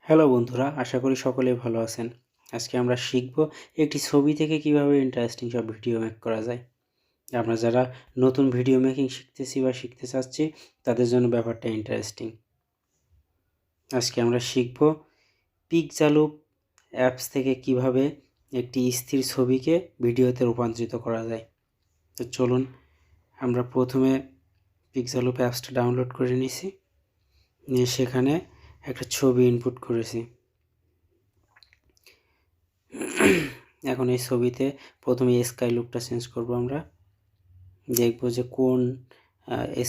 Hello বন্ধুরা, আশা করি সকলেই ভালো আছেন। আজকে আমরা শিখব একটি ছবি থেকে কিভাবে ইন্টারেস্টিং সব ভিডিও মেক করা যায়। আমরা যারা নতুন ভিডিও মেকিং শিখতেছি বা শিখতে চাচ্ছি তাদের জন্য ব্যাপারটা ইন্টারেস্টিং। আজকে আমরা শিখব পিক্সালুপ অ্যাপস থেকে কিভাবে একটি স্থির ছবিকে ভিডিওতে রূপান্তরিত করা যায়। তো চলুন আমরা প্রথমে পিক্সালুপ অ্যাপসটা ডাউনলোড করে নিছি, নিয়ে সেখানে একটা ছবি ইনপুট করেছি। এখন এই ছবিতে প্রথমে স্কাই লুকটা চেঞ্জ করব। আমরা দেখব যে কোন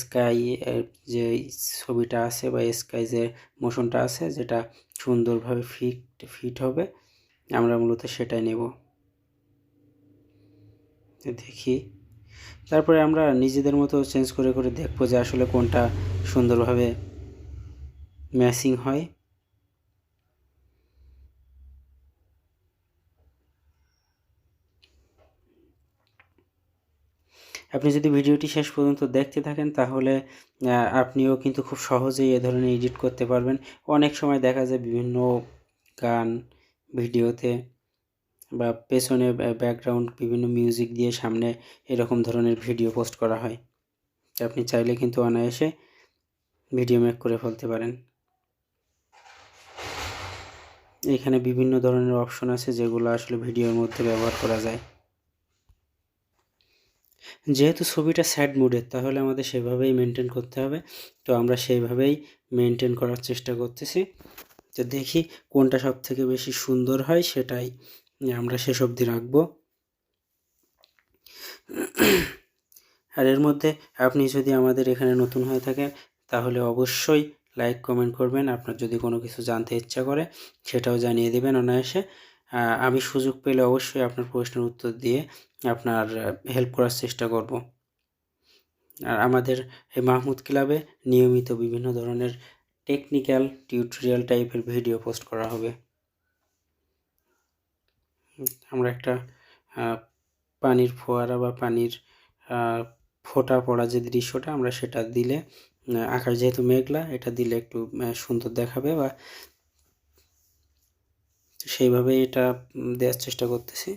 স্কাই যে ছবিটা আছে বা স্কাই যে মোশনটা আছে যেটা সুন্দরভাবে ফিট হবে, আমরা মূলত সেটাই নেব। দেখি, তারপরে আমরা নিজেদের মতো চেঞ্জ করে করে দেখব যে আসলে কোনটা সুন্দরভাবে ম্যাচিং হয়। আপনি যদি ভিডিওটি শেষ পর্যন্ত দেখতে থাকেন তাহলে আপনিও কিন্তু খুব সহজেই এ ধরনের এডিট করতে পারবেন। অনেক সময় দেখা যায় বিভিন্ন গান ভিডিওতে বা পেছনে ব্যাকগ্রাউন্ড বিভিন্ন মিউজিক দিয়ে সামনে এরকম ধরনের ভিডিও পোস্ট করা হয়। আপনি চাইলে কিন্তু অনায়াসে ভিডিও মেক করে ফেলতে পারেন। এখানে বিভিন্ন ধরনের অপশন আছে যেগুলো আসলে ভিডিওর মধ্যে ব্যবহার করা যায়। যেহেতু ছবিটা স্যাড মুডের, তাহলে আমাদের সেভাবেই মেনটেন করতে হবে। তো আমরা সেইভাবেই মেনটেন করার চেষ্টা করতেছি। তো দেখি কোনটা সব থেকে বেশি সুন্দর হয় সেটাই আমরা শেষ অবধি রাখবো। আর এর মধ্যে আপনি যদি আমাদের এখানে নতুন হয়ে থাকেন তাহলে অবশ্যই লাইক কমেন্ট করবেন। আপনার যদি কোনো কিছু জানতে ইচ্ছা করে সেটাও জানিয়ে দেবেন অনায়াসে। আমি সুযোগ পেলে অবশ্যই আপনার প্রশ্নের উত্তর দিয়ে আপনার হেল্প করার চেষ্টা করব। আর আমাদের এই মাহমুদ ক্লাবে নিয়মিত বিভিন্ন ধরনের টেকনিক্যাল টিউটোরিয়াল টাইপের ভিডিও পোস্ট করা হবে। আমরা একটা পানির ফোয়ারা বা পানির ফোঁটা পড়া যে দৃশ্যটা, আমরা সেটা দিলে, আকাশ যেহেতু মেঘলা, এটা দিলে একটু সুন্দর দেখাবে, বা সেইভাবে এটা দেওয়ার চেষ্টা করতেছি।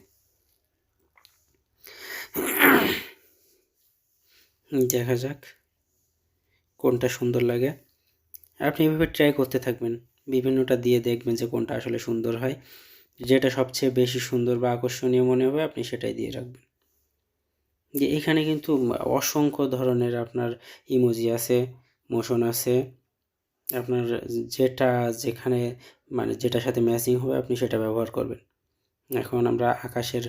দেখা যাক কোনটা সুন্দর লাগে। আপনি এভাবে ট্রাই করতে থাকবেন, বিভিন্নটা দিয়ে দেখবেন যে কোনটা আসলে সুন্দর হয়। যেটা সবচেয়ে বেশি সুন্দর বা আকর্ষণীয় মনে হবে আপনি সেটাই দিয়ে রাখবেন। যে এখানে কিন্তু অসংখ্য ধরনের আপনার ইমোজি আছে, মোশন আছে, আপনার যেটা যেখানে মানে যেটার সাথে ম্যাচিং হবে আপনি সেটা ব্যবহার করবেন। এখন আমরা আকাশের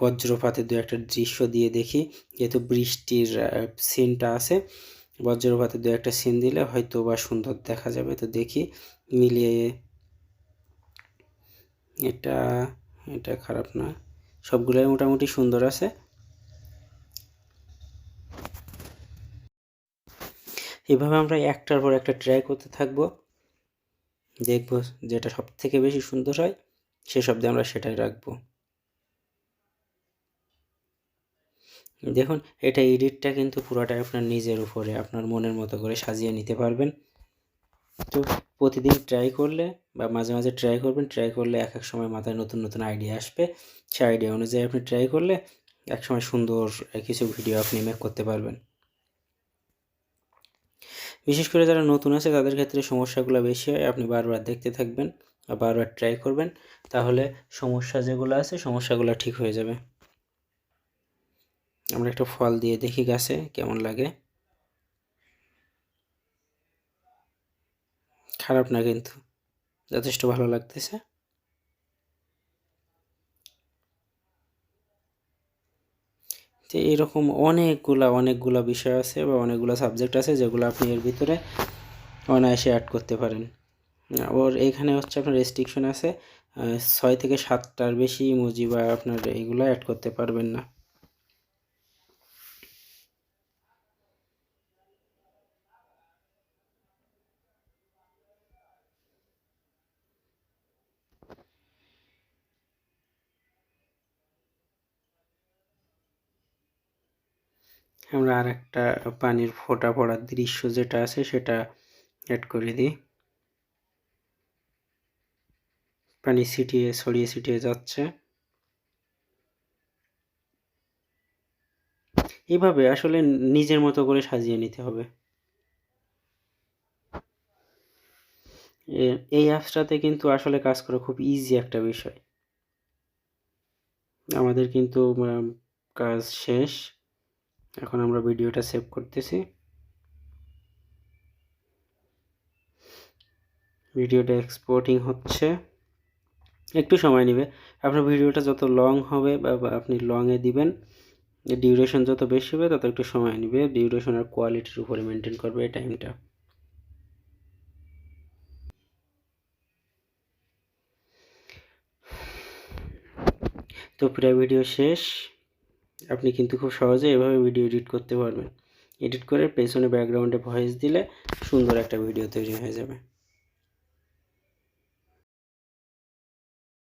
বজ্রপাতের দু একটা দৃশ্য দিয়ে দেখি। যেহেতু বৃষ্টির সিনটা আছে, বজ্রপাতের দু একটা সিন দিলে হয়তো বা সুন্দর দেখা যাবে। তো দেখি মিলিয়ে, এটা এটা খারাপ না, সবগুলোই মোটামুটি সুন্দর আছে। এভাবে আমরা একটার পর একটা ট্রাই করতে থাকবো, দেখবো যেটা সব থেকে বেশি সুন্দর হয় সেসব দিয়ে আমরা সেটাই রাখবো। দেখুন, এটা এডিটটা কিন্তু পুরোটাই আপনার নিজের উপরে, আপনার মনের মতো করে সাজিয়ে নিতে পারবেন। তো প্রতিদিন ট্রাই করলে বা মাঝে মাঝে ট্রাই করবেন, ট্রাই করলে এক এক সময় মাথায় নতুন নতুন আইডিয়া আসবে। সেই আইডিয়া অনুযায়ী আপনি ট্রাই করলে এক সময় সুন্দর কিছু ভিডিও আপনি মেক করতে পারবেন। বিশেষ করে যারা নতুন আছে তাদের ক্ষেত্রে সমস্যাগুলো বেশি হয়। আপনি বারবার দেখতে থাকবেন বা বারবার ট্রাই করবেন, তাহলে সমস্যা যেগুলো আছে সমস্যাগুলো ঠিক হয়ে যাবে। আমরা একটা ফল দিয়ে দেখি গাছে কেমন লাগে। খারাপ না, কিন্তু যথেষ্ট ভালো লাগতেছে। তো এরকম অনেকগুলা বিষয় আছে বা অনেকগুলো সাবজেক্ট আছে যেগুলো আপনি এর ভিতরে অনায়াসে অ্যাড করতে পারেন। ওর এখানে হচ্ছে আপনার রেস্ট্রিকশন আছে, 6 থেকে 7টার বেশি ইমোজি বা আপনার এইগুলো অ্যাড করতে পারবেন না। আমরা আর একটা পানির ফোঁটা পড়ার দৃশ্য যেটা আছে সেটা অ্যাড করে দিই। পানি ছড়িয়ে ছিটিয়ে যাচ্ছে। এইভাবে আসলে নিজের মতো করে সাজিয়ে নিতে হবে। এই অ্যাপসটাতে কিন্তু আসলে কাজ করা খুব ইজি একটা বিষয়। আমাদের কিন্তু কাজ শেষ। এখন আমরা ভিডিওটা সেভ করতেছি। ভিডিওটা এক্সপোর্টিং হচ্ছে, একটু সময় নেবে। আপনার ভিডিওটা যত লং হবে বা আপনি লংয়ে দিবেন, ডিউরেশন যত বেশি হবে তত একটু সময় নেবে। ডিউরেশন আর কোয়ালিটির উপরে মেনটেন করবে এই টাইমটা। তো প্রায় ভিডিও শেষ। আপনি কিন্তু খুব সহজে এভাবে ভিডিও এডিট করতে পারবেন। এডিট করে পেছনে ব্যাকগ্রাউন্ডে ভয়েস দিলে সুন্দর একটা ভিডিও তৈরি হয়ে যাবে।